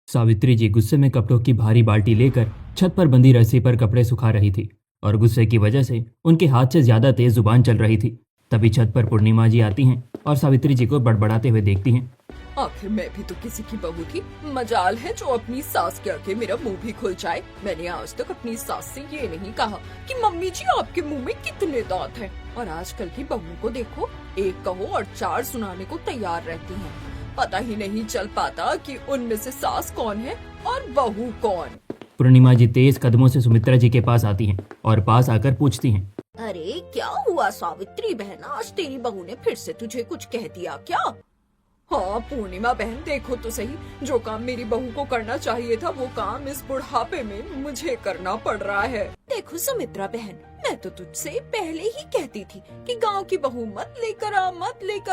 सावित्री जी गुस्से में कपड़ों की भारी बाल्टी लेकर छत पर बंधी रस्सी पर कपड़े सुखा रही थी और गुस्से की वजह से उनके हाथ से ज्यादा तेज जुबान चल रही थी। तभी छत पर पूर्णिमा जी आती हैं और सावित्री जी को बड़बड़ाते हुए देखती हैं। आखिर मैं भी तो किसी की बहू थी। मजाल है जो अपनी सास के आगे मेरा मुंह भी खुल जाए। मैंने आज तक अपनी सास से ये नहीं कहा कि मम्मी जी आपके मुंह में कितने दांत हैं। और आजकल की बहू को देखो, एक कहो और चार सुनाने को तैयार रहती हैं। पता ही नहीं चल पाता कि उनमें से सास कौन है और बहू कौन। पूर्णिमा जी तेज कदमों से सुमित्रा जी के पास आती हैं और पास आकर पूछती हैं। अरे क्या हुआ सावित्री बहन, आज तेरी बहू ने फिर से तुझे कुछ कह दिया क्या? हाँ पूर्णिमा बहन, देखो तो सही, जो काम मेरी बहू को करना चाहिए था वो काम इस बुढ़ापे में मुझे करना पड़ रहा है। देखो सुमित्रा बहन, मैं तो तुझसे पहले ही कहती थी कि गांव की बहू मत लेकर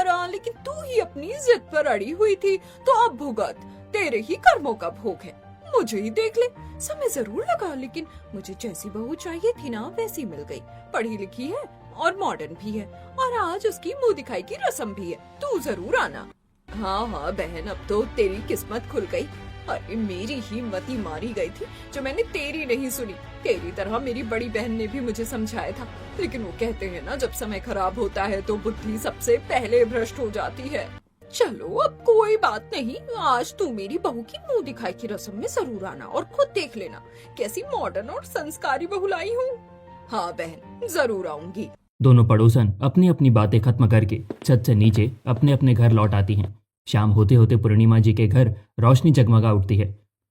आ, लेकिन तू ही अपनी जिद पर अड़ी हुई थी। तो अब भुगत, तेरे ही कर्मों का भोग है। मुझे ही देख ले, समय जरूर लगा, लेकिन मुझे जैसी बहू चाहिए थी ना वैसी मिल गई। पढ़ी लिखी है और मॉडर्न भी है, और आज उसकी मुँह दिखाई की रस्म भी है। तू जरूर आना। हाँ हाँ बहन, अब तो तेरी किस्मत खुल गई। अरे मेरी ही मती मारी गई थी जो मैंने तेरी नहीं सुनी। तेरी तरह मेरी बड़ी बहन ने भी मुझे समझाया था, लेकिन वो कहते हैं ना, जब समय खराब होता है तो बुद्धि सबसे पहले भ्रष्ट हो जाती है। चलो अब कोई बात नहीं, आज तू मेरी बहू की मुंह दिखाई की रस्म में जरूर आना और खुद देख लेना कैसी मॉडर्न और संस्कारी बहू लाई हूँ। हाँ बहन, जरूर आऊंगी। दोनों पड़ोसन अपनी अपनी बातें खत्म करके छत से नीचे अपने अपने घर लौट आती हैं। शाम होते होते पूर्णिमा जी के घर रोशनी जगमगा उठती है।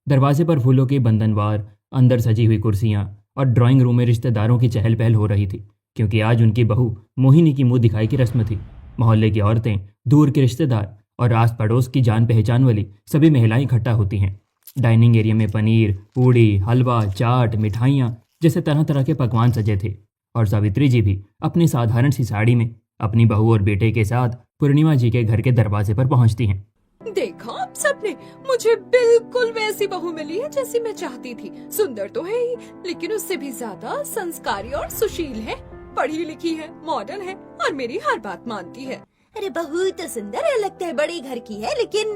दरवाजे पर फूलों के बंधनवार, अंदर सजी हुई कुर्सियां और ड्राइंग रूम में रिश्तेदारों की चहल पहल हो रही थी, क्योंकि आज उनकी बहू मोहिनी की मुंह दिखाई की रस्म थी। मोहल्ले की औरतें, दूर के रिश्तेदार और आस पड़ोस की जान पहचान वाली सभी महिलाएं इकट्ठा होती हैं। डाइनिंग एरिया में पनीर, पूड़ी, हलवा, चाट, मिठाइयाँ जैसे तरह तरह के पकवान सजे थे। और सावित्री जी भी अपनी साधारण सी साड़ी में अपनी बहू और बेटे के साथ पूर्णिमा जी के घर के दरवाजे पर पहुंचती हैं। देखा अब सबने, मुझे बिल्कुल वैसी बहू मिली है जैसी मैं चाहती थी। सुंदर तो है ही, लेकिन उससे भी ज्यादा संस्कारी और सुशील है। पढ़ी लिखी है, मॉडर्न है और मेरी हर बात मानती है। अरे बहू तो सुंदर है, लगता है बड़े घर की है, लेकिन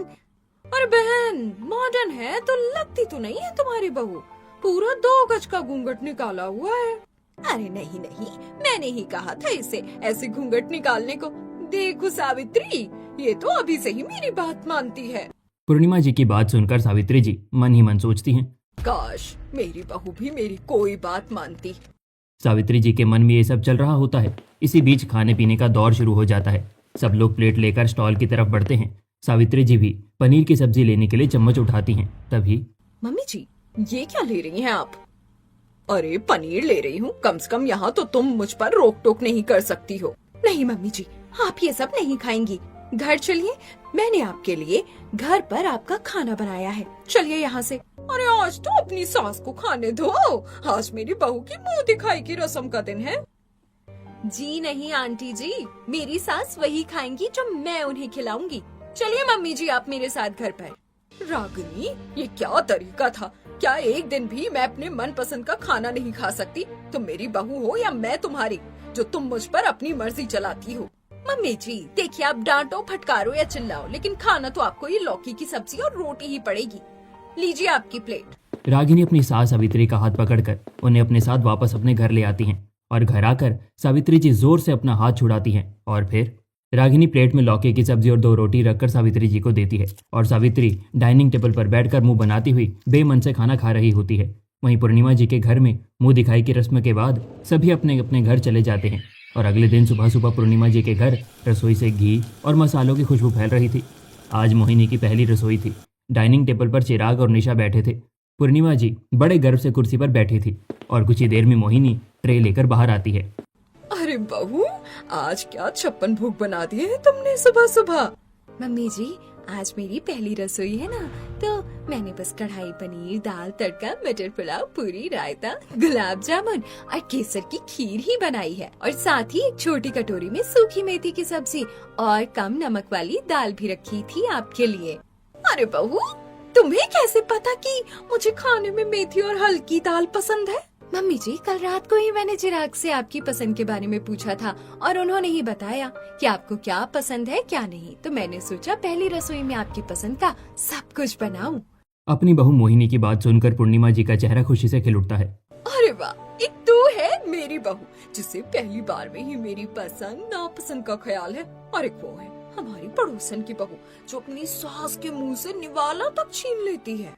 और बहन मॉडर्न है तो लगती तो नहीं है तुम्हारी बहू। पूरा 2 गज का घूंघट निकाला हुआ है। अरे नहीं नहीं, मैंने ही कहा था इसे ऐसे घूंघट निकालने को। देखो सावित्री, ये तो अभी से ही मेरी बात मानती है। पूर्णिमा जी की बात सुनकर सावित्री जी मन ही मन सोचती हैं, काश मेरी बहू भी मेरी कोई बात मानती। सावित्री जी के मन में ये सब चल रहा होता है। इसी बीच खाने पीने का दौर शुरू हो जाता है। सब लोग प्लेट लेकर स्टॉल की तरफ बढ़ते हैं। सावित्री जी भी पनीर की सब्जी लेने के लिए चम्मच उठाती हैं। तभी मम्मी जी, ये क्या ले रही हैं आप? अरे पनीर ले रही हूँ, कम से कम यहाँ तो तुम मुझ पर रोक टोक नहीं कर सकती हो। नहीं मम्मी जी, आप ये सब नहीं खाएंगी। घर चलिए, मैंने आपके लिए घर पर आपका खाना बनाया है। चलिए यहाँ से। अरे आज तो अपनी सास को खाने दो, आज मेरी बहू की मुंह दिखाई की रस्म का दिन है। जी नहीं आंटी जी, मेरी सास वही खाएंगी जो मैं उन्हें खिलाऊंगी। चलिए मम्मी जी, आप मेरे साथ घर पर। रागिनी, ये क्या तरीका था? क्या एक दिन भी मैं अपने मनपसंद का खाना नहीं खा सकती? तुम मेरी बहू हो या मैं तुम्हारी, जो तुम मुझ पर अपनी मर्जी चलाती हो। मम्मी जी देखिए, आप डांटो, फटकारो या चिल्लाओ, लेकिन खाना तो आपको ये लौकी की सब्जी और रोटी ही पड़ेगी। लीजिए आपकी प्लेट। रागिनी अपनी सास सावित्री का हाथ पकड़कर उन्हें अपने साथ वापस अपने घर ले आती हैं और घर आकर सावित्री जी जोर से अपना हाथ छुड़ाती हैं और फिर रागिनी प्लेट में लौकी की सब्जी और 2 रोटी रखकर सावित्री जी को देती है और सावित्री डाइनिंग टेबल पर बैठकर मुंह बनाती हुई बेमन से खाना खा रही होती है। वहीं पूर्णिमा जी के घर में मुंह दिखाई की रस्म के बाद सभी अपने अपने घर चले जाते हैं और अगले दिन सुबह सुबह पूर्णिमा जी के घर रसोई से घी और मसालों की खुशबू फैल रही थी। आज मोहिनी की पहली रसोई थी। डाइनिंग टेबल पर चिराग और निशा बैठे थे। पूर्णिमा जी बड़े गर्व से कुर्सी पर बैठी थी और कुछ ही देर में मोहिनी ट्रे लेकर बाहर आती है। अरे बहू, आज क्या 56 भोग बना दिए हैं तुमने सुबह सुबह। मम्मी जी, आज मेरी पहली रसोई है ना, तो मैंने बस कढ़ाई पनीर, दाल तड़का, मटर पुलाव, पूरी, रायता, गुलाब जामुन और केसर की खीर ही बनाई है, और साथ ही एक छोटी कटोरी में सूखी मेथी की सब्जी और कम नमक वाली दाल भी रखी थी आपके लिए। अरे बहू, तुम्हें कैसे पता कि मुझे खाने में मेथी और हल्की दाल पसंद है? मम्मी जी, कल रात को ही मैंने चिराग से आपकी पसंद के बारे में पूछा था और उन्होंने ही बताया कि आपको क्या पसंद है क्या नहीं, तो मैंने सोचा पहली रसोई में आपकी पसंद का सब कुछ बनाऊं। अपनी बहू मोहिनी की बात सुनकर पूर्णिमा जी का चेहरा खुशी से खिल उठता है। अरे वाह, एक तू है मेरी बहू जिसे पहली बार में ही मेरी पसंद नापसंद का ख्याल है, और एक वो है हमारी पड़ोसन की बहू जो अपनी सास के मुंह से निवाला तक छीन लेती है।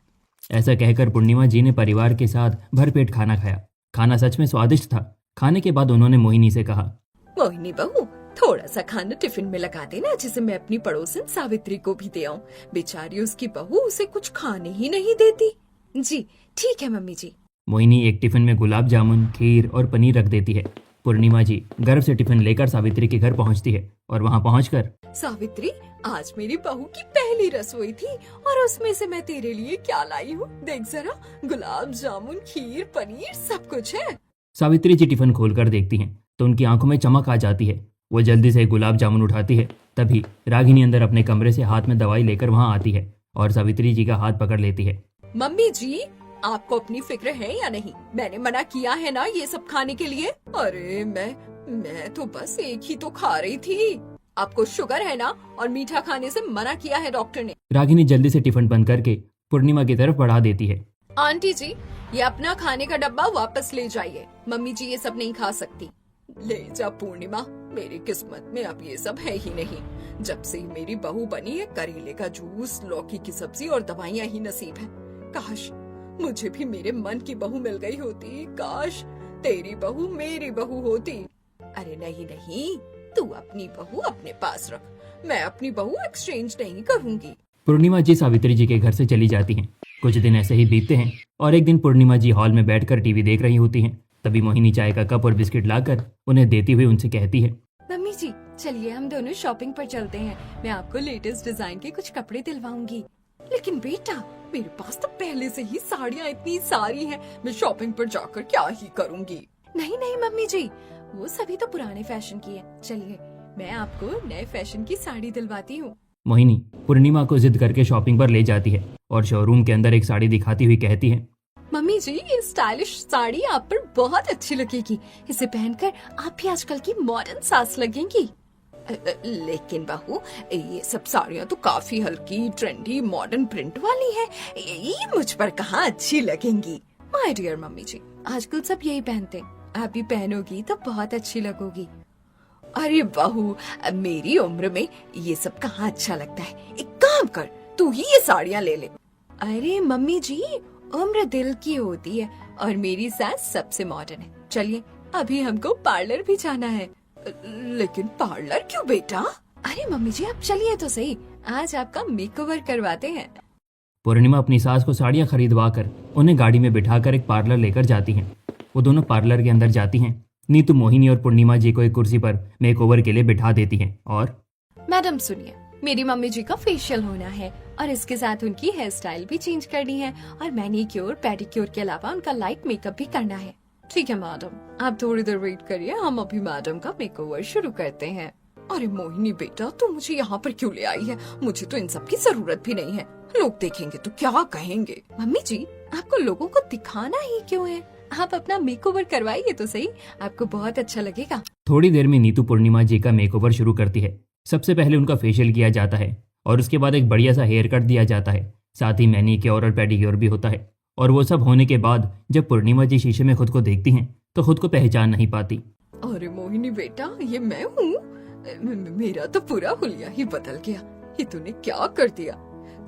ऐसा कहकर पूर्णिमा जी ने परिवार के साथ भरपेट खाना खाया। खाना सच में स्वादिष्ट था। खाने के बाद उन्होंने मोहिनी से कहा, मोहिनी बहू, थोड़ा सा खाना टिफिन में लगा देना जिसे मैं अपनी पड़ोसन सावित्री को भी दे आऊं। बेचारी उसकी बहू उसे कुछ खाने ही नहीं देती। जी ठीक है मम्मी जी। मोहिनी एक टिफिन में गुलाब जामुन, खीर और पनीर रख देती है। पूर्णिमा जी गर्व से टिफिन लेकर सावित्री के घर पहुंचती है और वहां पहुंचकर, सावित्री, आज मेरी बहू की पहली रसोई थी और उसमें से मैं तेरे लिए क्या लाई हूँ, देख जरा, गुलाब जामुन, खीर, पनीर, सब कुछ है। सावित्री जी टिफिन खोलकर देखती हैं तो उनकी आंखों में चमक आ जाती है। वो जल्दी से गुलाब जामुन उठाती है। तभी रागिनी अंदर अपने कमरे से हाथ में दवाई लेकर वहां आती है और सावित्री जी का हाथ पकड़ लेती है। मम्मी जी, आपको अपनी फिक्र है या नहीं? मैंने मना किया है ना ये सब खाने के लिए? अरे मैं तो बस एक ही तो खा रही थी। आपको शुगर है ना, और मीठा खाने से मना किया है डॉक्टर ने। रागिनी जल्दी से टिफिन बंद करके पूर्णिमा की तरफ बढ़ा देती है। आंटी जी, ये अपना खाने का डब्बा वापस ले जाइए। मम्मी जी ये सब नहीं खा सकती। ले जा पूर्णिमा, मेरी किस्मत में अब ये सब है ही नहीं। जब से ही मेरी बहू बनी है, करेले का जूस, लौकी की सब्जी और दवाइयाँ ही नसीब है। काश मुझे भी मेरे मन की बहू मिल गई होती। काश तेरी बहू मेरी बहू होती। अरे नहीं नहीं, तू अपनी बहू अपने पास रख। मैं अपनी बहू एक्सचेंज नहीं करूंगी। पूर्णिमा जी सावित्री जी के घर से चली जाती हैं। कुछ दिन ऐसे ही बीतते हैं और एक दिन पूर्णिमा जी हॉल में बैठकर टीवी देख रही होती हैं। तभी मोहिनी चाय का कप और बिस्किट लाकर उन्हें देती हुई उनसे कहती है, मम्मी जी चलिए हम दोनों शॉपिंग पर चलते हैं। मैं आपको लेटेस्ट डिजाइन के कुछ कपड़े दिलवाऊंगी। लेकिन बेटा, मेरे पास तो पहले से ही साड़ियाँ इतनी सारी हैं। मैं शॉपिंग पर जाकर क्या ही करूंगी। नहीं नहीं मम्मी जी, वो सभी तो पुराने फैशन की है। चलिए मैं आपको नए फैशन की साड़ी दिलवाती हूँ। मोहिनी पूर्णिमा को जिद करके शॉपिंग पर ले जाती है और शोरूम के अंदर एक साड़ी दिखाती हुई कहती है, मम्मी जी ये स्टाइलिश साड़ी आप पर बहुत अच्छी लगेगी। इसे पहनकर आप भी आजकल की मॉडर्न सास लगेंगी। लेकिन बहू, ये सब साड़ियाँ तो काफी हल्की, ट्रेंडी, मॉडर्न प्रिंट वाली है। ये मुझ पर कहाँ अच्छी लगेंगी। माय डियर मम्मी जी, आजकल सब यही पहनते हैं। आप भी पहनोगी तो बहुत अच्छी लगोगी। अरे बहू, मेरी उम्र में ये सब कहाँ अच्छा लगता है। एक काम कर, तू ही ये साड़ियाँ ले ले। अरे मम्मी जी, उम्र दिल की होती है और मेरी सास सबसे मॉडर्न है। चलिए अभी हमको पार्लर भी जाना है। लेकिन पार्लर क्यों बेटा? अरे मम्मी जी आप चलिए तो सही, आज आपका मेकओवर करवाते हैं। पूर्णिमा अपनी सास को साड़ियाँ खरीदवा कर उन्हें गाड़ी में बिठाकर एक पार्लर लेकर जाती हैं। वो दोनों पार्लर के अंदर जाती हैं। नीतू मोहिनी और पूर्णिमा जी को एक कुर्सी पर मेकओवर के लिए बिठा देती हैं और, मैडम सुनिए, मेरी मम्मी जी का फेशियल होना है और इसके साथ उनकी हेयर स्टाइल भी चेंज करनी है और मैनीक्योर पेडिक्योर के अलावा उनका लाइट मेकअप भी करना है। ठीक है मैडम, आप थोड़ी देर वेट करिए, हम अभी मैडम का मेकओवर शुरू करते हैं। अरे मोहिनी बेटा, तू मुझे यहाँ पर क्यों ले आई है? मुझे तो इन सब की जरूरत भी नहीं है। लोग देखेंगे तो क्या कहेंगे? मम्मी जी आपको लोगों को दिखाना ही क्यों है? आप अपना मेकओवर करवाइए तो सही, आपको बहुत अच्छा लगेगा। थोड़ी देर में नीतू पूर्णिमा जी का मेकओवर शुरू करती है। सबसे पहले उनका फेशियल किया जाता है और उसके बाद एक बढ़िया सा हेयर कट दिया जाता है। साथ ही मैनीक्योर और पेडिक्योर भी होता है। और वो सब होने के बाद जब पूर्णिमा जी शीशे में खुद को देखती हैं तो खुद को पहचान नहीं पाती। अरे मोहिनी बेटा, ये मैं हूँ? मेरा तो पूरा हुलिया ही बदल गया। ये तूने क्या कर दिया?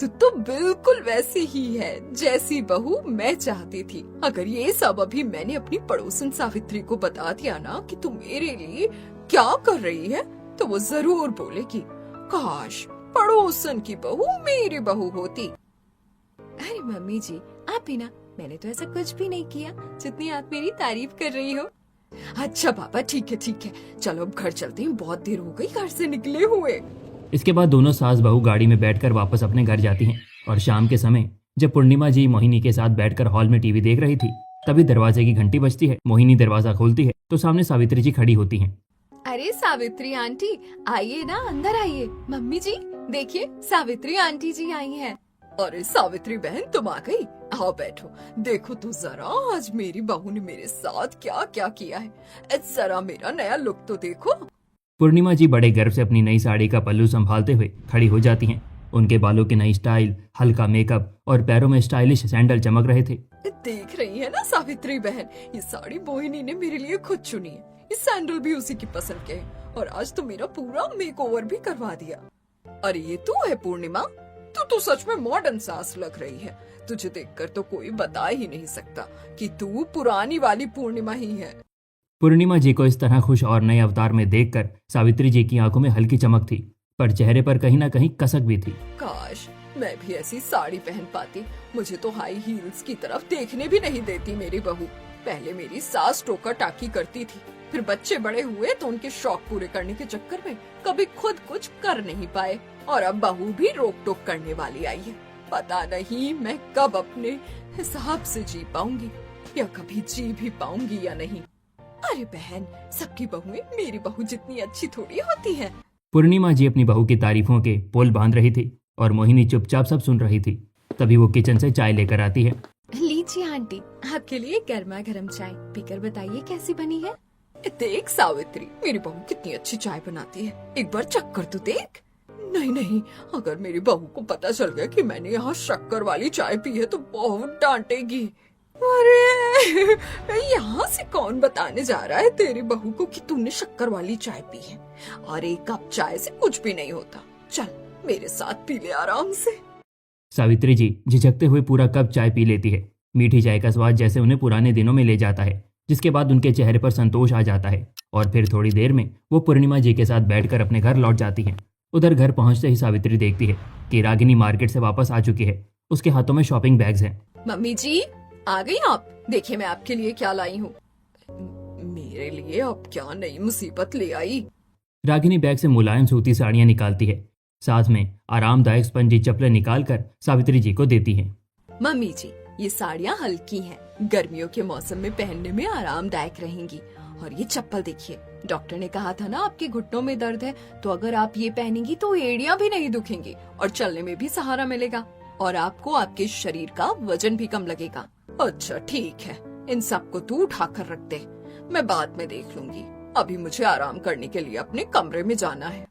तू तो बिल्कुल वैसी ही है जैसी बहू मैं चाहती थी। अगर ये सब अभी मैंने अपनी पड़ोसन सावित्री को बता दिया ना कि तू मेरे लिए क्या कर रही है, तो वो जरूर बोलेगी, काश पड़ोसन की बहू मेरी बहू होती। अरे मम्मी जी आप भी ना, मैंने तो ऐसा कुछ भी नहीं किया जितनी आप मेरी तारीफ कर रही हो। अच्छा पापा, ठीक है ठीक है, चलो अब घर चलते हैं, बहुत देर हो गई घर से निकले हुए। इसके बाद दोनों सास बहू गाड़ी में बैठकर वापस अपने घर जाती हैं और शाम के समय जब पूर्णिमा जी मोहिनी के साथ बैठकर हॉल में टीवी देख रही थी तभी दरवाजे की घंटी बजती है। मोहिनी दरवाजा खोलती है तो सामने सावित्री जी खड़ी होती हैं। अरे सावित्री आंटी आइए ना, अंदर आइए। मम्मी जी देखिए, सावित्री आंटी जी आई हैं। अरे सावित्री बहन, तुम आ गई? आओ बैठो। देखो तो जरा, आज मेरी बहू ने मेरे साथ क्या क्या किया है। जरा मेरा नया लुक तो देखो। पूर्णिमा जी बड़े गर्व से अपनी नई साड़ी का पल्लू संभालते हुए खड़ी हो जाती हैं। उनके बालों की नई स्टाइल, हल्का मेकअप और पैरों में स्टाइलिश सैंडल चमक रहे थे। देख रही है ना सावित्री बहन, ये साड़ी मोहिनी ने मेरे लिए खुद चुनी है, ये सैंडल भी उसी की पसंद के है और आज तो मेरा पूरा मेकओवर भी करवा दिया। अरे ये तू है पूर्णिमा, तू तो सच में मॉडर्न सास लग रही है। तुझे देखकर तो कोई बता ही नहीं सकता कि तू पुरानी वाली पूर्णिमा ही है। पूर्णिमा जी को इस तरह खुश और नए अवतार में देखकर सावित्री जी की आंखों में हल्की चमक थी, पर चेहरे पर कहीं ना कहीं कसक भी थी। काश मैं भी ऐसी साड़ी पहन पाती। मुझे तो हाई हील्स की तरफ देखने भी नहीं देती मेरी बहू। पहले मेरी सास टोका टाकी करती थी, फिर बच्चे बड़े हुए तो उनके शौक पूरे करने के चक्कर में कभी खुद कुछ कर नहीं पाए, और अब बहू भी रोक टोक करने वाली आई है। पता नहीं मैं कब अपने हिसाब से जी पाऊंगी, या कभी जी भी पाऊंगी या नहीं। अरे बहन, सबकी बहुएं मेरी बहू जितनी अच्छी थोड़ी होती है। पूर्णिमा जी अपनी बहू की तारीफों के पोल बांध रही थी और मोहिनी चुपचाप सब सुन रही थी। तभी वो किचन से चाय लेकर आती है। लीजिए आंटी, आपके लिए गर्मा गर्म चाय, पीकर बताइए कैसी बनी है। देख सावित्री, मेरी बहू कितनी अच्छी चाय बनाती है, एक बार चक्कर तो देख। नहीं नहीं, अगर मेरी बहू को पता चल गया कि मैंने यहाँ शक्कर वाली चाय पी है तो बहुत डांटेगी। अरे यहाँ से कौन बताने जा रहा है तेरी बहू को कि तूने शक्कर वाली चाय पी है? और एक कप चाय से कुछ भी नहीं होता। चल मेरे साथ पी ले आराम से। सावित्री जी झिझकते हुए पूरा कप चाय पी लेती है। मीठी चाय का स्वाद जैसे उन्हें पुराने दिनों में ले जाता है, जिसके बाद उनके चेहरे पर संतोष आ जाता है और फिर थोड़ी देर में वो पूर्णिमा जी के साथ बैठकर अपने घर लौट जाती हैं। उधर घर पहुंचते ही सावित्री देखती है कि रागिनी मार्केट से वापस आ चुकी है। उसके हाथों में शॉपिंग बैग्स हैं। मम्मी जी आ गई आप? देखिए मैं आपके लिए क्या लाई हूँ। मेरे लिए अब क्या नई मुसीबत ले आई? रागिनी बैग से मुलायम सूती साड़ियां निकालती है, साथ में आरामदायक स्पंजी चप्पलें निकालकर सावित्री जी को देती है। मम्मी जी, ये साड़ियाँ हल्की हैं, गर्मियों के मौसम में पहनने में आरामदायक रहेंगी। और ये चप्पल देखिए, डॉक्टर ने कहा था ना आपके घुटनों में दर्द है, तो अगर आप ये पहनेंगी तो एड़ियाँ भी नहीं दुखेंगी और चलने में भी सहारा मिलेगा, और आपको आपके शरीर का वजन भी कम लगेगा। अच्छा ठीक है, इन सबको तू उठा कर रख दे, मैं बाद में देख लूंगी। अभी मुझे आराम करने के लिए अपने कमरे में जाना है।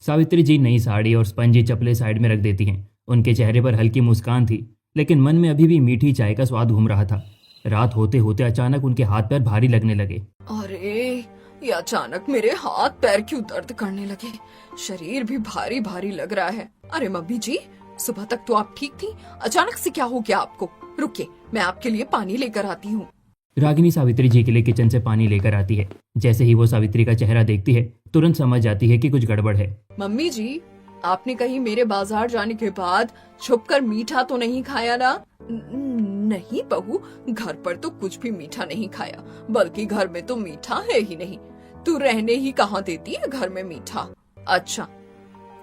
सावित्री जी नई साड़ी और स्पंजी चप्पलें साइड में रख देती हैं। उनके चेहरे पर हल्की मुस्कान थी, लेकिन मन में अभी भी मीठी चाय का स्वाद घूम रहा था। रात होते होते अचानक उनके हाथ पैर भारी लगने लगे। अरे ये अचानक मेरे हाथ पैर क्यों दर्द करने लगे? शरीर भी भारी भारी लग रहा है। अरे मम्मी जी, सुबह तक तो आप ठीक थी, अचानक से क्या हो गया आपको? रुकिए, मैं आपके लिए पानी लेकर आती हूँ। रागिनी सावित्री जी के लिए किचन से पानी लेकर आती है। जैसे ही वो सावित्री का चेहरा देखती है, तुरंत समझ जाती है कि कुछ गड़बड़ है। मम्मी जी, आपने कहीं मेरे बाजार जाने के बाद छुपकर मीठा तो नहीं खाया ना? नहीं बहू, घर पर तो कुछ भी मीठा नहीं खाया, बल्कि घर में तो मीठा है ही नहीं। तू रहने ही कहाँ देती है घर में मीठा? अच्छा,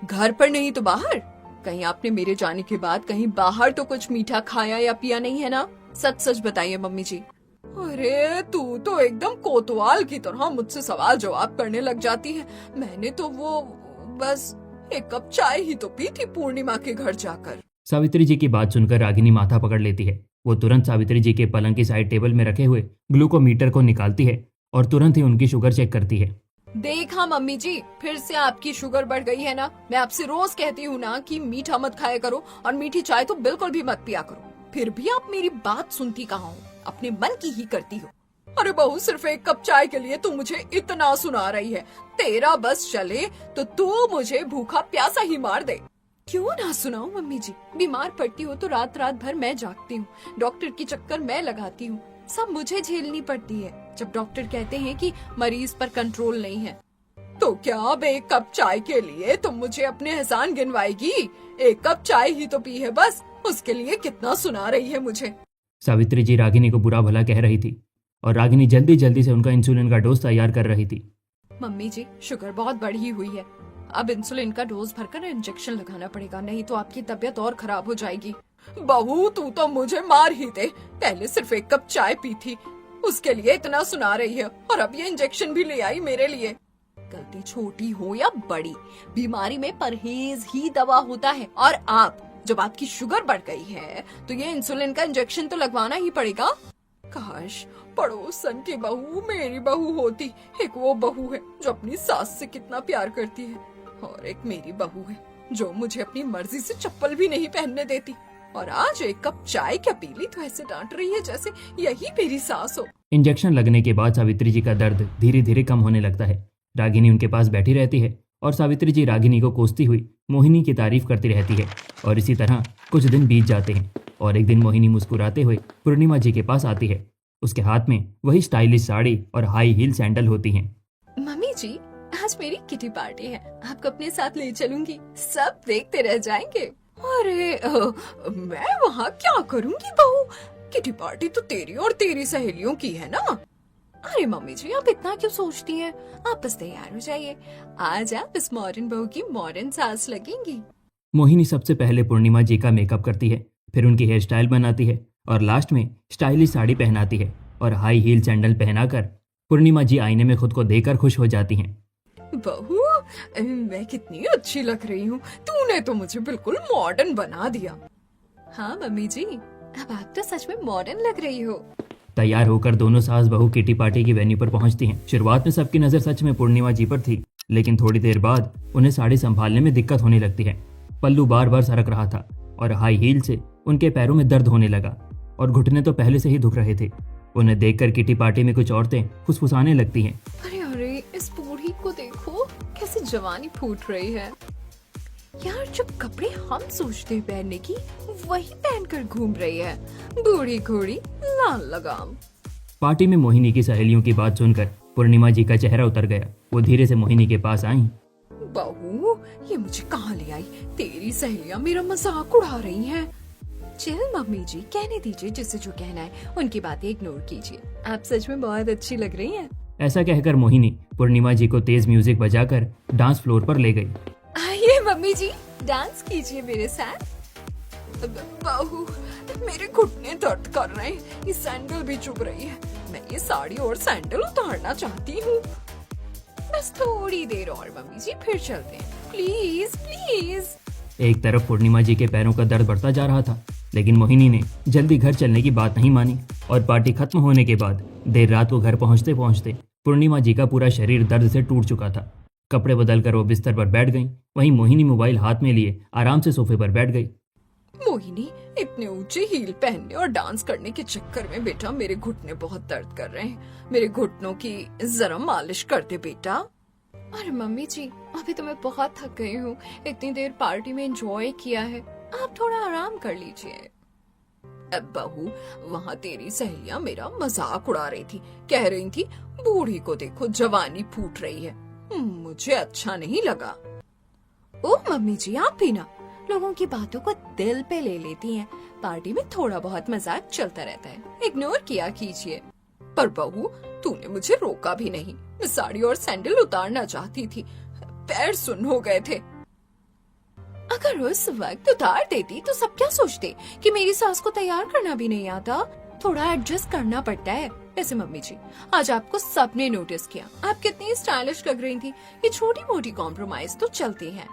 घर पर नहीं तो बाहर? कहीं आपने मेरे जाने के बाद कहीं बाहर तो कुछ मीठा खाया या पिया नहीं है ना? सच सच बताइए मम्मी जी। अरे तू तो एकदम कोतवाल की तरह मुझसे सवाल जवाब करने लग जाती है। मैंने तो वो बस एक कप चाय ही तो पी थी पूर्णिमा के घर जाकर। सावित्री जी की बात सुनकर रागिनी माथा पकड़ लेती है। वो तुरंत सावित्री जी के पलंग की साइड टेबल में रखे हुए ग्लूकोमीटर को निकालती है और तुरंत ही उनकी शुगर चेक करती है। देखा मम्मी जी, फिर से आपकी शुगर बढ़ गई है ना? मैं आपसे रोज कहती हूँ ना कि मीठा मत खाया करो और मीठी चाय तो बिल्कुल भी मत पिया करो, फिर भी आप मेरी बात सुनती कहाँ हो? अपने मन की ही करती हो। अरे बहू, सिर्फ एक कप चाय के लिए तू मुझे इतना सुना रही है? तेरा बस चले तो तू मुझे भूखा प्यासा ही मार दे। क्यों ना सुनाऊं मम्मी जी? बीमार पड़ती हो तो रात रात भर मैं जागती हूँ, डॉक्टर की चक्कर मैं लगाती हूँ, सब मुझे झेलनी पड़ती है जब डॉक्टर कहते हैं कि मरीज पर कंट्रोल नहीं है। तो क्या अब एक कप चाय के लिए तुम मुझे अपने एहसान गिनवाएगी? एक कप चाय ही तो पी है बस, उसके लिए कितना सुना रही है मुझे? सावित्री जी रागिनी को बुरा भला कह रही थी और रागिनी जल्दी जल्दी से उनका इंसुलिन का डोज तैयार कर रही थी। मम्मी जी, शुगर बहुत बढ़ी हुई है, अब इंसुलिन का डोज भरकर इंजेक्शन लगाना पड़ेगा, नहीं तो आपकी तबीयत और खराब हो जाएगी। बहू, तू तो मुझे मार ही दे। पहले सिर्फ एक कप चाय पी थी, उसके लिए इतना सुना रही है और अब ये इंजेक्शन भी ले आई मेरे लिए। गलती छोटी हो या बड़ी, बीमारी में परहेज ही दवा होता है। और आप, जब आपकी शुगर बढ़ गई है तो ये इंसुलिन का इंजेक्शन तो लगवाना ही पड़ेगा। काश पड़ोसन की बहू मेरी बहू होती। एक वो बहू है जो अपनी सास से कितना प्यार करती है और एक मेरी बहू है जो मुझे अपनी मर्जी से चप्पल भी नहीं पहनने देती, और आज एक कप चाय क्या पी ली तो ऐसे डांट रही है जैसे यही मेरी सास हो। इंजेक्शन लगने के बाद सावित्री जी का दर्द धीरे धीरे कम होने लगता है। रागिनी उनके पास बैठी रहती है और सावित्री जी रागिनी को कोसती हुई मोहिनी की तारीफ करती रहती है। और इसी तरह कुछ दिन बीत जाते हैं और एक दिन मोहिनी मुस्कुराते हुए पूर्णिमा जी के पास आती है। उसके हाथ में वही स्टाइलिश साड़ी और हाई हील सैंडल होती हैं। मम्मी जी, आज मेरी किटी पार्टी है, आपको अपने साथ ले चलूंगी, सब देखते रह जाएंगे। अरे मैं वहाँ क्या करूँगी बहू? किटी पार्टी तो तेरी और तेरी सहेलियों की है ना। अरे मम्मी जी, आप इतना क्यों सोचती हैं? आप बस तैयार हो जाइए, आज आप इस मॉडर्न बहू की मॉडर्न सास लगेंगी। मोहिनी सबसे पहले पूर्णिमा जी का मेकअप करती है, फिर उनकी हेयर स्टाइल बनाती है और लास्ट में स्टाइलिश साड़ी पहनाती है और हाई हील सैंडल पहनाकर पूर्णिमा जी आईने में खुद को देखकर खुश हो जाती हैं। बहू, मैं कितनी अच्छी लग रही हूँ, तूने तो मुझे बिल्कुल मॉडर्न बना दिया। हाँ मम्मी जी, अब आप तो सच में मॉडर्न लग रही हो। तैयार होकर दोनों सास बहू किटी पार्टी की वेन्यू पर पहुंचती हैं। शुरुआत में सबकी नजर सच में पूर्णिमा जी पर थी, लेकिन थोड़ी देर बाद उन्हें साड़ी संभालने में दिक्कत होने लगती है। पल्लू बार बार सरक रहा था और हाई हील से उनके पैरों में दर्द होने लगा और घुटने तो पहले से ही दुख रहे थे। उन्हें देखकर किटी पार्टी में कुछ औरतें फुसफुसाने लगती हैं। अरे अरे, इस बूढ़ी को देखो कैसे जवानी फूट रही है। यार, जो कपड़े हम सोचते हैं पहनने की वही पहनकर घूम रही है, बूढ़ी घोड़ी लाल लगाम। पार्टी में मोहिनी की सहेलियों की बात सुनकर पूर्णिमा जी का चेहरा उतर गया। वो धीरे से मोहिनी के पास आई। बहू, ये मुझे कहाँ ले आई? तेरी सहेलियाँ मेरा मजाक उड़ा रही हैं। चिल मम्मी जी, कहने दीजिए जिसे जो कहना है, उनकी बातें इग्नोर कीजिए। आप सच में बहुत अच्छी लग रही हैं। ऐसा कहकर मोहिनी पूर्णिमा जी को तेज म्यूजिक बजाकर डांस फ्लोर पर ले गई। आइए मम्मी जी, डांस कीजिए मेरे साथ। बहू, मेरे घुटने दर्द कर रहे हैं, ये सैंडल भी चुभ रही है। मैं ये साड़ी और सैंडल उतारना चाहती हूँ। बस थोड़ी देर और मम्मी जी, फिर चलते हैं, प्लीज प्लीज। एक तरफ पूर्णिमा जी के पैरों का दर्द बढ़ता जा रहा था, लेकिन मोहिनी ने जल्दी घर चलने की बात नहीं मानी और पार्टी खत्म होने के बाद देर रात को घर पहुंचते पहुंचते पूर्णिमा जी का पूरा शरीर दर्द से टूट चुका था। कपड़े बदलकर वो बिस्तर पर बैठ गईं। वहीं मोहिनी मोबाइल हाथ में लिए आराम से सोफे पर बैठ गई। मोहिनी, इतने ऊंचे हील पहनने और डांस करने के चक्कर में बेटा मेरे घुटने बहुत दर्द कर रहे हैं। मेरे घुटनों की जरा मालिश कर दे बेटा। अरे मम्मी जी, अभी तो मैं बहुत थक गई हूँ, इतनी देर पार्टी में एंजॉय किया है, आप थोड़ा आराम कर लीजिए। अब बहू, वहाँ तेरी सहेलियाँ मेरा मजाक उड़ा रही थी, कह रही थी बूढ़ी को देखो जवानी फूट रही है। मुझे अच्छा नहीं लगा। ओह मम्मी जी, आप भी ना लोगों की बातों को दिल पे ले लेती हैं। पार्टी में थोड़ा बहुत मजाक चलता रहता है, इग्नोर किया कीजिए। पर बहू, तूने मुझे रोका भी नहीं। मैं साड़ी और सैंडल उतारना चाहती थी, पैर सुन्न हो गए थे। अगर उस वक्त उतार देती तो सब क्या सोचते कि मेरी सास को तैयार करना भी नहीं आता। थोड़ा एडजस्ट करना पड़ता है। वैसे मम्मी जी, आज आपको सबने नोटिस किया, आप कितनी स्टाइलिश लग रही थी। ये छोटी मोटी कॉम्प्रोमाइज तो चलती है।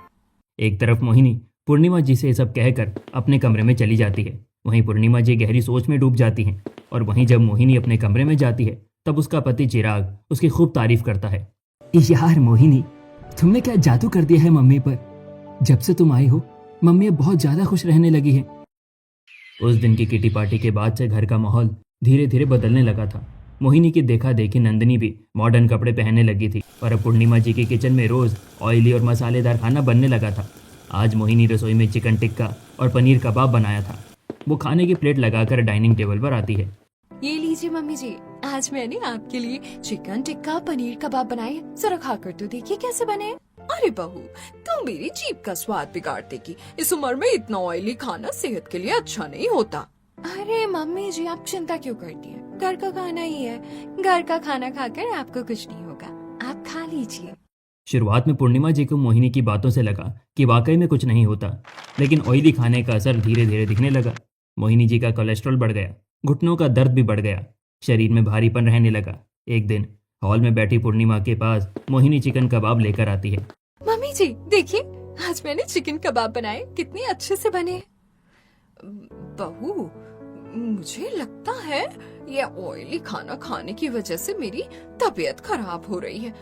एक तरफ मोहिनी पूर्णिमा जी से सब कहकर अपने कमरे में चली जाती है, वहीं पूर्णिमा जी गहरी सोच में डूब जाती हैं। और वहीं जब मोहिनी अपने कमरे में जाती है तब उसका पति चिराग उसकी खूब तारीफ करता है। यार मोहिनी, तुमने क्या जादू कर दिया है मम्मी पर। जब से तुम आई हो मम्मी अब बहुत ज्यादा खुश रहने लगी है। उस दिन की किटी पार्टी के बाद से घर का माहौल धीरे धीरे बदलने लगा था। मोहिनी की देखा देखी नंदिनी भी मॉडर्न कपड़े पहनने लगी थी और अब पूर्णिमा जी के किचन में रोज ऑयली और मसालेदार खाना बनने लगा था। आज मोहिनी रसोई में चिकन टिक्का और पनीर कबाब बनाया था। वो खाने की प्लेट लगाकर डाइनिंग टेबल पर आती है। ये लीजिए मम्मी जी, आज मैंने आपके लिए चिकन टिक्का पनीर कबाब बनाए हैं, जरा खाकर तो देखिए कैसे बने। अरे बहू, तुम मेरी जीभ का स्वाद बिगाड़ देगी। इस उम्र में इतना ऑयली खाना सेहत के लिए अच्छा नहीं होता। अरे मम्मी जी, आप चिंता क्यों करती हैं? घर का खाना ही है, घर का खाना खाकर आपको कुछ नहीं होगा, आप खा लीजिए। शुरुआत में पूर्णिमा जी को मोहिनी की बातों से लगा कि वाकई में कुछ नहीं होता, लेकिन ऑयली खाने का असर धीरे धीरे दिखने लगा। मोहिनी जी का कोलेस्ट्रॉल बढ़ गया, घुटनों का दर्द भी बढ़ गया, शरीर में भारीपन रहने लगा। एक दिन हॉल में बैठी पूर्णिमा के पास मोहिनी चिकन कबाब लेकर आती है। मम्मी जी देखिए, आज मैंने चिकन कबाब बनाए, कितने अच्छे से बने हैं। बहू, मुझे लगता है ये ऑयली खाना खाने की वजह से मेरी तबीयत खराब हो रही है।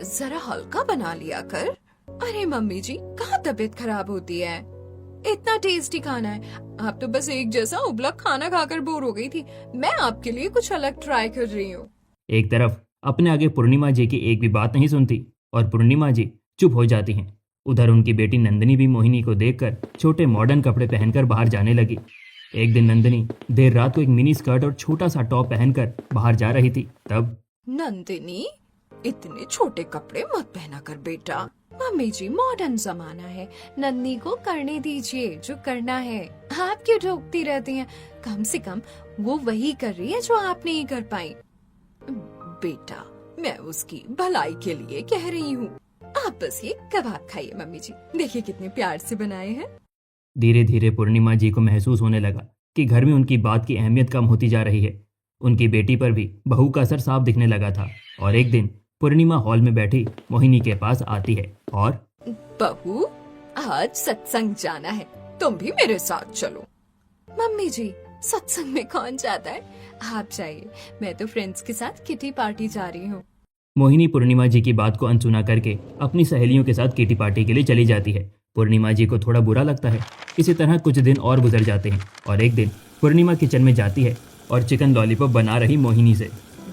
जरा हल्का बना लिया कर। अरे मम्मी जी, कहाँ तबीयत खराब होती है? इतना टेस्टी खाना है। आप तो बस एक जैसा उबला खाना खाकर बोर हो गई थी। मैं आपके लिए कुछ अलग ट्राई कर रही हूँ। एक तरफ अपने आगे पूर्णिमा जी की एक भी बात नहीं सुनती और पूर्णिमा जी चुप हो जाती हैं। उधर उनकी बेटी नंदिनी भी मोहिनी को देखकर छोटे मॉडर्न कपड़े पहनकर बाहर जाने लगी। एक दिन नंदिनी देर रात को एक मिनी स्कर्ट और छोटा सा टॉप पहनकर बाहर जा रही थी। तब नंदिनी, इतने छोटे कपड़े मत पहना कर बेटा। मम्मी जी, मॉडर्न जमाना है, नन्नी को करने दीजिए जो करना है। आप क्यों टोकती रहती हैं? कम से कम वो वही कर रही है जो आप नहीं कर पाई। बेटा, मैं उसकी भलाई के लिए कह रही हूँ। आप बस ये कबाब खाइए मम्मी जी, देखिए कितने प्यार से बनाए हैं। धीरे धीरे पूर्णिमा जी को महसूस होने लगा कि घर में उनकी बात की अहमियत कम होती जा रही है। उनकी बेटी पर भी बहू का असर साफ दिखने लगा था और एक दिन पूर्णिमा हॉल में बैठी मोहिनी के पास आती है और बहू, आज सत्संग जाना है, तुम भी मेरे साथ चलो। मम्मी जी, सत्संग में कौन जाता है? आप जाइए, मैं तो फ्रेंड्स के साथ किटी पार्टी जा रही हूँ। मोहिनी पूर्णिमा जी की बात को अनसुना करके अपनी सहेलियों के साथ किटी पार्टी के लिए चली जाती है। पूर्णिमा जी को थोड़ा बुरा लगता है। इसी तरह कुछ दिन और गुजर जाते हैं और एक दिन पूर्णिमा किचन में जाती है और चिकन लॉलीपॉप बना रही मोहिनी से।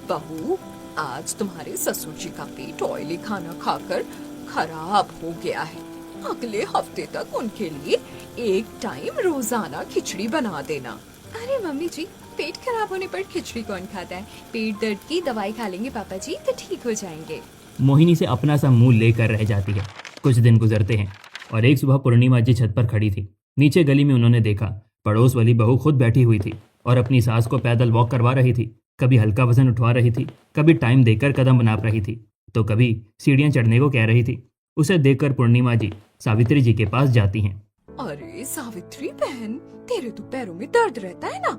बहू, आज तुम्हारे ससुर जी का पेट ऑयली खाना खाकर खराब हो गया है। अगले हफ्ते तक उनके लिए एक टाइम रोजाना खिचड़ी बना देना। अरे मम्मी जी, पेट खराब होने पर खिचड़ी कौन खाता है? पेट दर्द की दवाई खा लेंगे पापा जी तो ठीक हो जाएंगे। मोहिनी से अपना सा मुंह लेकर रह जाती है। कुछ दिन गुजरते हैं और एक सुबह पूर्णिमा जी छत पर खड़ी थी। नीचे गली में उन्होंने देखा पड़ोस वाली बहू खुद बैठी हुई थी और अपनी सास को पैदल वॉक करवा रही थी। कभी हल्का वजन उठवा रही थी, कभी टाइम देकर कदम नाप रही थी, तो कभी सीढ़ियां चढ़ने को कह रही थी। उसे देखकर पूर्णिमा जी सावित्री जी के पास जाती हैं। अरे सावित्री बहन, तेरे तो पैरों में दर्द रहता है ना,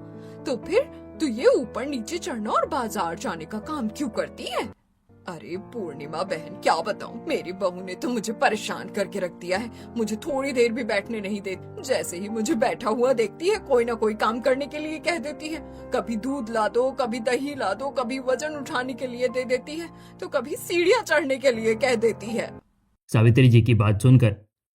तो फिर तू ये ऊपर नीचे चढ़ना और बाजार जाने का काम क्यों करती है? अरे पूर्णिमा बहन, क्या बताऊं, मेरी बहू ने तो मुझे परेशान करके रख दिया है। मुझे थोड़ी देर भी बैठने नहीं देती। जैसे ही मुझे बैठा हुआ देखती है, कोई ना कोई काम करने के लिए कह देती है। कभी दूध ला दो, कभी दही ला दो, कभी वजन उठाने के लिए दे देती है, तो कभी सीढ़ियां चढ़ने के लिए कह देती है। सावित्री जी की बात सुनकर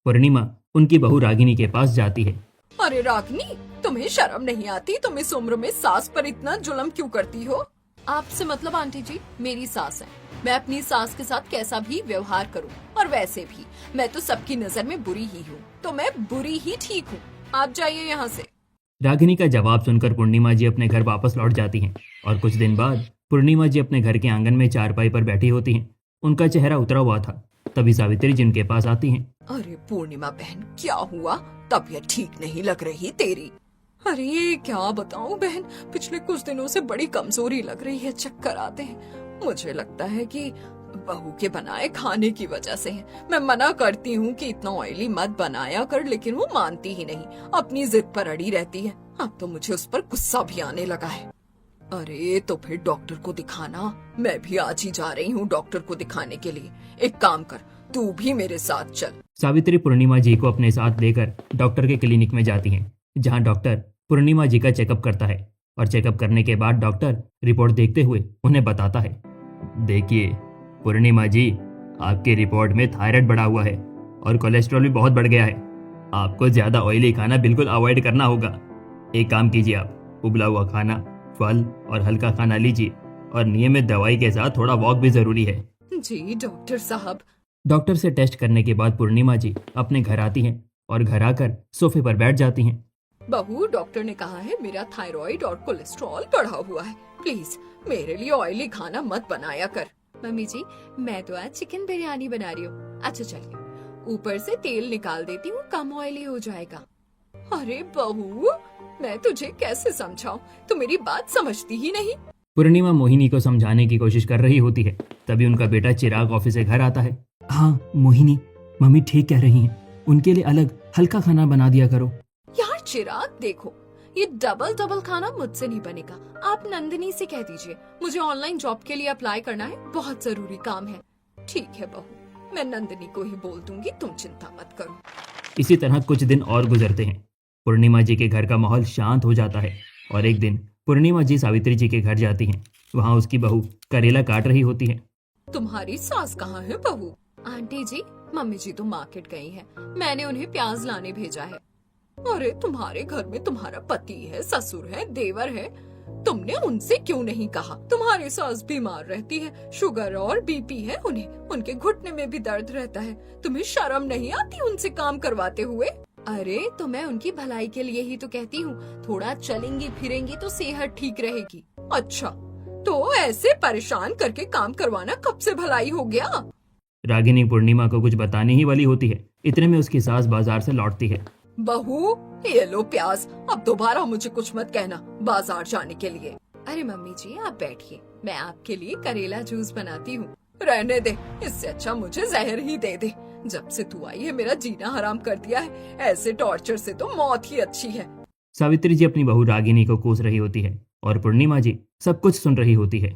पूर्णिमा उनकी बहू रागिनी के पास जाती है। अरे रागिनी, तुम्हें शर्म नहीं आती? तुम इस उम्र में सास पर इतना जुल्म क्यों करती हो? आपसे मतलब आंटी जी, मेरी सास है। मैं अपनी सास के साथ कैसा भी व्यवहार करूं, और वैसे भी मैं तो सबकी नजर में बुरी ही हूँ, तो मैं बुरी ही ठीक हूँ। आप जाइए यहाँ से। रागिनी का जवाब सुनकर पूर्णिमा जी अपने घर वापस लौट जाती हैं और कुछ दिन बाद पूर्णिमा जी अपने घर के आंगन में चारपाई पर बैठी होती हैं। उनका चेहरा उतरा हुआ था। तभी सावित्री जी उनके पास आती हैं। अरे पूर्णिमा बहन, क्या हुआ? तबीयत ठीक नहीं लग रही तेरी। अरे क्या बताऊं बहन, पिछले कुछ दिनों से बड़ी कमजोरी लग रही है, चक्कर आते हैं। मुझे लगता है कि बहू के बनाए खाने की वजह से है। मैं मना करती हूँ कि इतना ऑयली मत बनाया कर, लेकिन वो मानती ही नहीं, अपनी जिद पर अड़ी रहती है। अब तो मुझे उस पर गुस्सा भी आने लगा है। अरे तो फिर डॉक्टर को दिखाना। मैं भी आज ही जा रही हूँ डॉक्टर को दिखाने के लिए। एक काम कर, तू भी मेरे साथ चल। सावित्री पूर्णिमा जी को अपने साथ लेकर डॉक्टर के क्लिनिक में जाती हैं, जहां डॉक्टर पूर्णिमा जी का चेकअप करता है और चेकअप करने के बाद डॉक्टर रिपोर्ट देखते हुए उन्हें बताता है, देखिए पूर्णिमा जी, आपकी रिपोर्ट में थायराइड बढ़ा हुआ है और कोलेस्ट्रॉल भी बहुत बढ़ गया है। आपको ज्यादा ऑयली खाना बिल्कुल अवॉइड करना होगा। एक काम कीजिए, आप उबला हुआ खाना, फल और हल्का खाना लीजिए और नियमित दवाई के साथ थोड़ा वॉक भी जरूरी है। जी डॉक्टर साहब। डॉक्टर से टेस्ट करने के बाद पूर्णिमा जी अपने घर आती हैं और घर आकर सोफे पर बैठ जाती हैं। बहू, डॉक्टर ने कहा है मेरा थायराइड और कोलेस्ट्रॉल बढ़ा हुआ है। प्लीज मेरे लिए ऑयली खाना मत बनाया कर। मम्मी जी, मैं तो आज चिकन बिरयानी बना रही हूँ। अच्छा चलिए, ऊपर से तेल निकाल देती हूँ, कम ऑयली हो जाएगा। अरे बहू, मैं तुझे कैसे समझाऊं, तू मेरी बात समझती ही नहीं। पूर्णिमा मोहिनी को समझाने की कोशिश कर रही होती है। तभी उनका बेटा चिराग ऑफिस से घर आता है। हाँ मोहिनी, मम्मी ठीक कह रही हैं, उनके लिए अलग हल्का खाना बना दिया करो। यार चिराग, देखो ये डबल खाना मुझसे नहीं बनेगा। आप नंदिनी से कह दीजिए, मुझे ऑनलाइन जॉब के लिए अप्लाई करना है, बहुत जरूरी काम है। ठीक है बहू, मैं नंदिनी को ही बोल दूंगी, तुम चिंता मत करो। इसी तरह कुछ दिन और गुजरते हैं। पूर्णिमा जी के घर का माहौल शांत हो जाता है और एक दिन पूर्णिमा जी सावित्री जी के घर जाती हैं। वहाँ उसकी बहू करेला काट रही होती है। तुम्हारी सास कहाँ है बहू? आंटी जी, मम्मी जी तो मार्केट गई है, मैंने उन्हें प्याज लाने भेजा है। अरे तुम्हारे घर में तुम्हारा पति है, ससुर है, देवर है, तुमने उनसे क्यों नहीं कहा? तुम्हारी सास बीमार रहती है, शुगर और बीपी है उन्हें, उनके घुटने में भी दर्द रहता है, तुम्हें शर्म नहीं आती उनसे काम करवाते हुए? अरे तो मैं उनकी भलाई के लिए ही तो कहती हूँ, थोड़ा चलेंगी फिरेंगी तो सेहत ठीक रहेगी। अच्छा, तो ऐसे परेशान करके काम करवाना कब से भलाई हो गया? रागिनी पूर्णिमा को कुछ बताने ही वाली होती है, इतने में उसकी सास बाजार से लौटती है। बहू, ये लो प्याज, अब दोबारा मुझे कुछ मत कहना बाजार जाने के लिए। अरे मम्मी जी आप बैठिए, मैं आपके लिए करेला जूस बनाती हूँ। रहने दे, इससे अच्छा मुझे जहर ही दे दे। जब से तू आई है मेरा जीना हराम कर दिया है, ऐसे टॉर्चर से तो मौत ही अच्छी है। सावित्री जी अपनी बहू रागिनी को कोस रही होती है और पूर्णिमा जी सब कुछ सुन रही होती है।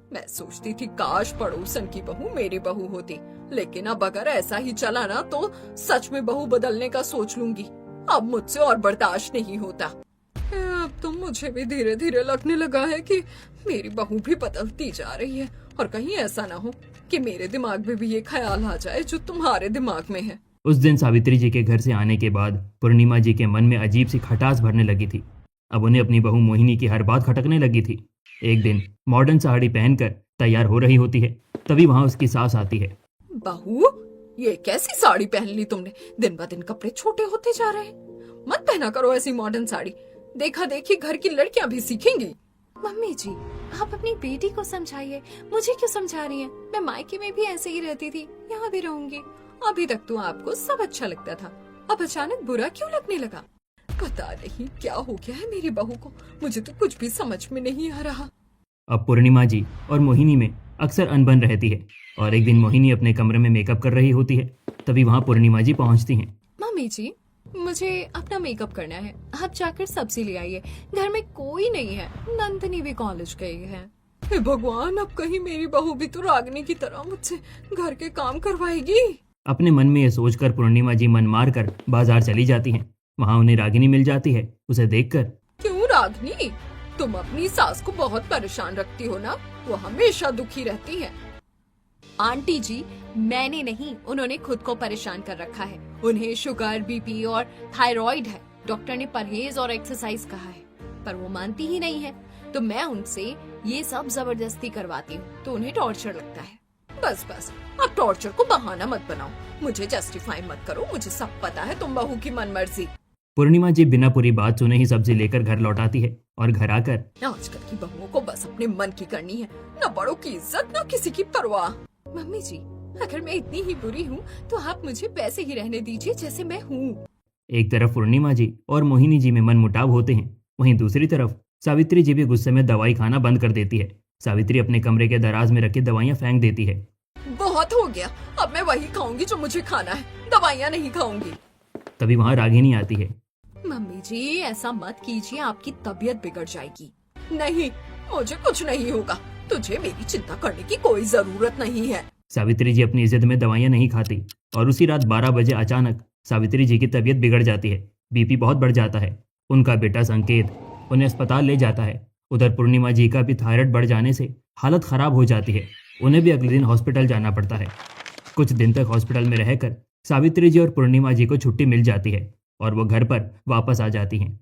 मैं सोचती थी काश पड़ोसन की बहू मेरी बहू होती, लेकिन अब अगर ऐसा ही चला ना तो सच में बहू बदलने का सोच लूंगी। अब मुझसे और बर्दाश्त नहीं होता। अब तो मुझे भी धीरे धीरे लगने लगा है कि मेरी बहू भी बदलती जा रही है, और कहीं ऐसा ना हो कि मेरे दिमाग में भी ये ख्याल आ जाए जो तुम्हारे दिमाग में है। उस दिन सावित्री जी के घर से आने के बाद पूर्णिमा जी के मन में अजीब सी खटास भरने लगी थी। अब उन्हें अपनी बहू मोहिनी की हर बात खटकने लगी थी। एक दिन मॉडर्न साड़ी पहनकर तैयार हो रही होती है, तभी वहाँ उसकी सास आती है। बहू, ये कैसी साड़ी पहन ली तुमने? दिन ब दिन कपड़े छोटे होते जा रहे हैं। मत पहना करो ऐसी मॉडर्न साड़ी, देखा देखी घर की लड़कियां भी सीखेंगी। मम्मी जी आप अपनी बेटी को समझाइए, मुझे क्यों समझा रही हैं? मैं मायके में भी ऐसे ही रहती थी, यहाँ भी रहूंगी। अभी तक तो आपको सब अच्छा लगता था, अब अचानक बुरा क्यों लगने लगा? पता नहीं क्या हो गया है मेरी बहू को, मुझे तो कुछ भी समझ में नहीं आ रहा। अब पूर्णिमा जी और मोहिनी में अक्सर अनबन रहती है और एक दिन मोहिनी अपने कमरे में मेकअप कर रही होती है, तभी वहाँ पूर्णिमा जी पहुँचती हैं। मम्मी जी मुझे अपना मेकअप करना है, आप जाकर सब्जी ले आइए, घर में कोई नहीं है, नंदनी भी कॉलेज गई है। हे भगवान, अब कहीं मेरी बहू भी तो रागिनी की तरह मुझसे घर के काम करवाएगी। अपने मन में ये सोचकर पूर्णिमा जी मन मार कर बाजार चली जाती हैं। वहाँ उन्हें रागिनी मिल जाती है। उसे देखकर, क्यों रागिनी, तुम अपनी सास को बहुत परेशान रखती हो ना? वो हमेशा दुखी रहती है। आंटी जी मैंने नहीं, उन्होंने खुद को परेशान कर रखा है। उन्हें शुगर बीपी और थायराइड है, डॉक्टर ने परहेज और एक्सरसाइज कहा है, पर वो मानती ही नहीं है। तो मैं उनसे ये सब जबरदस्ती करवाती हूँ तो उन्हें टॉर्चर लगता है। बस बस, अब टॉर्चर को बहाना मत बनाओ, मुझे जस्टिफाई मत करो, मुझे सब पता है तुम बहू की मनमर्जी। पूर्णिमा जी बिना पूरी बात सुने ही सब्जी लेकर घर लौट आती है और घर आकर, आजकल की बहुओं को बस अपने मन की करनी है, न बड़ों की इज्जत न किसी की परवाह। मम्मी जी अगर मैं इतनी ही बुरी हूँ तो आप मुझे वैसे ही रहने दीजिए जैसे मैं हूँ। एक तरफ पूर्णिमा जी और मोहिनी जी में मन मुटाव होते हैं, वहीं दूसरी तरफ सावित्री जी भी गुस्से में दवाई खाना बंद कर देती है। सावित्री अपने कमरे के दराज में रखी दवाइयाँ फेंक देती है। बहुत हो गया, अब मैं वही खाऊंगी जो मुझे खाना है, दवाइयाँ नहीं खाऊंगी। तभी वहाँ रागिनी आती है। मम्मी जी ऐसा मत कीजिए, आपकी तबीयत बिगड़ जाएगी। नहीं, मुझे कुछ नहीं होगा, तुझे मेरी चिंता करने की कोई जरूरत नहीं है। सावित्री जी अपनी इज्जत में दवाइयाँ नहीं खाती और उसी रात 12 बजे अचानक सावित्री जी की तबीयत बिगड़ जाती है। बीपी बहुत बढ़ जाता है। उनका बेटा संकेत उन्हें अस्पताल ले जाता है। उधर पूर्णिमा जी का भी थायराइड बढ़ जाने से हालत खराब हो जाती है। उन्हें भी अगले दिन हॉस्पिटल जाना पड़ता है। कुछ दिन तक हॉस्पिटल में रहकर सावित्री जी और पूर्णिमा जी को छुट्टी मिल जाती है और वो घर पर वापस आ जाती हैं।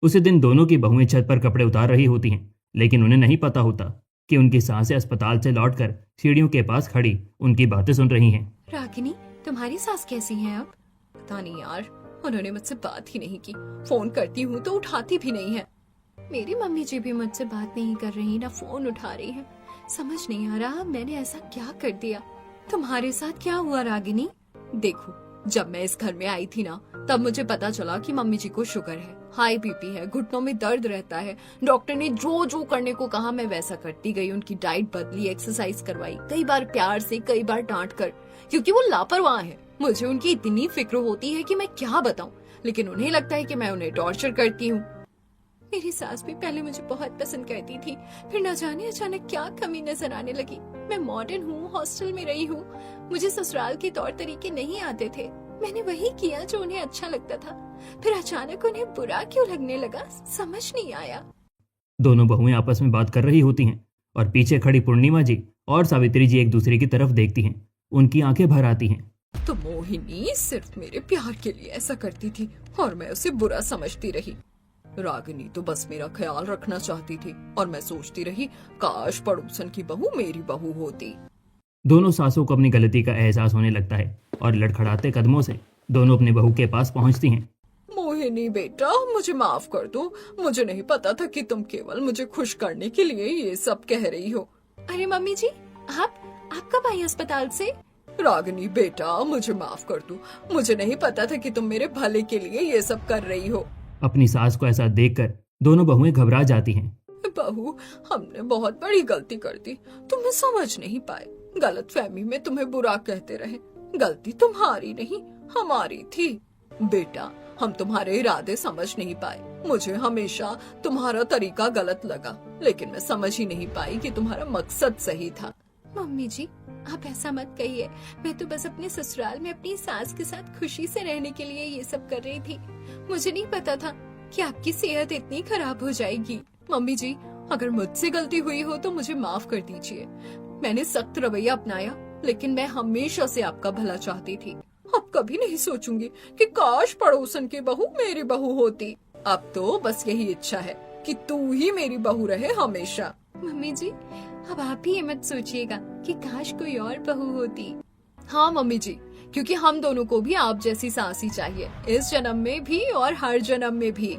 उसी दिन दोनों की बहुएं छत पर कपड़े उतार रही होती हैं, लेकिन उन्हें नहीं पता होता कि उनकी सासें अस्पताल से लौटकर सीढ़ियों के पास खड़ी उनकी बातें सुन रही हैं। रागिनी तुम्हारी सास कैसी है अब? पता नहीं यार, उन्होंने मुझसे बात ही नहीं की, फोन करती हूँ तो उठाती भी नहीं है। मेरी मम्मी जी भी मुझसे बात नहीं कर रही, ना फोन उठा रही है। समझ नहीं आ रहा मैंने ऐसा क्या कर दिया। तुम्हारे साथ क्या हुआ रागिनी? देखो, जब मैं इस घर में आई थी ना, तब मुझे पता चला कि मम्मी जी को शुगर है, हाई बीपी है, घुटनों में दर्द रहता है। डॉक्टर ने जो जो करने को कहा मैं वैसा करती गई। उनकी डाइट बदली, एक्सरसाइज करवाई, कई बार प्यार से, कई बार डांट कर, क्योंकि वो लापरवाह है। मुझे उनकी इतनी फिक्र होती है कि मैं क्या बताऊं, लेकिन उन्हें लगता है कि मैं उन्हें टॉर्चर करती हूँ। मेरी सास भी पहले मुझे बहुत पसंद करती थी, फिर न जाने अचानक क्या कमी नजर आने लगी। मैं मॉडर्न हूँ, हॉस्टल में रही हूँ, मुझे ससुराल के तौर तरीके नहीं आते थे। मैंने वही किया जो उन्हें अच्छा लगता था, फिर अचानक उन्हें बुरा क्यों लगने लगा, समझ नहीं आया। दोनों बहुएं आपस में बात कर रही होती हैं और पीछे खड़ी पूर्णिमा जी और सावित्री जी एक दूसरे की तरफ देखती हैं। उनकी आंखें भर आती हैं। तो मोहिनी सिर्फ मेरे प्यार के लिए ऐसा करती थी और मैं उसे बुरा समझती रही। रागिनी तो बस मेरा ख्याल रखना चाहती थी और मैं सोचती रही काश पड़ोसन की बहू मेरी बहू होती। दोनों सासों को अपनी गलती का एहसास होने लगता है और लड़खड़ाते कदमों से दोनों अपनी बहू के पास पहुंचती हैं। मोहिनी बेटा, मुझे माफ कर दो। मुझे नहीं पता था कि तुम केवल मुझे खुश करने के लिए ये सब कह रही हो। अरे मम्मी जी, आप कब आई अस्पताल से? रागिनी बेटा, मुझे माफ कर दो। मुझे नहीं पता था कि तुम मेरे भले के लिए ये सब कर रही हो। अपनी सास को ऐसा देखकर दोनों बहुएं घबरा जाती हैं। बहू, हमने बहुत बड़ी गलती कर दी। तुम्हें समझ नहीं पाए, गलतफहमी में तुम्हें बुरा कहते रहे। गलती तुम्हारी नहीं, हमारी थी। बेटा, हम तुम्हारे इरादे समझ नहीं पाए। मुझे हमेशा तुम्हारा तरीका गलत लगा, लेकिन मैं समझ ही नहीं पाई कि तुम्हारा मकसद सही था। मम्मी जी, आप ऐसा मत कहिए। मैं तो बस अपने ससुराल में अपनी सास के साथ खुशी से रहने के लिए ये सब कर रही थी। मुझे नहीं पता था कि आपकी सेहत इतनी खराब हो जाएगी। मम्मी जी, अगर मुझसे गलती हुई हो तो मुझे माफ कर दीजिए। मैंने सख्त रवैया अपनाया, लेकिन मैं हमेशा से आपका भला चाहती थी। अब कभी नहीं सोचूंगी कि काश पड़ोसन की बहू मेरी बहू होती। अब तो बस यही इच्छा है कि तू ही मेरी बहू रहे हमेशा। मम्मी जी, अब आप भी ये मत सोचिएगा कि काश कोई और बहू होती। हाँ मम्मी जी, क्योंकि हम दोनों को भी आप जैसी सास ही चाहिए, इस जन्म में भी और हर जन्म में भी।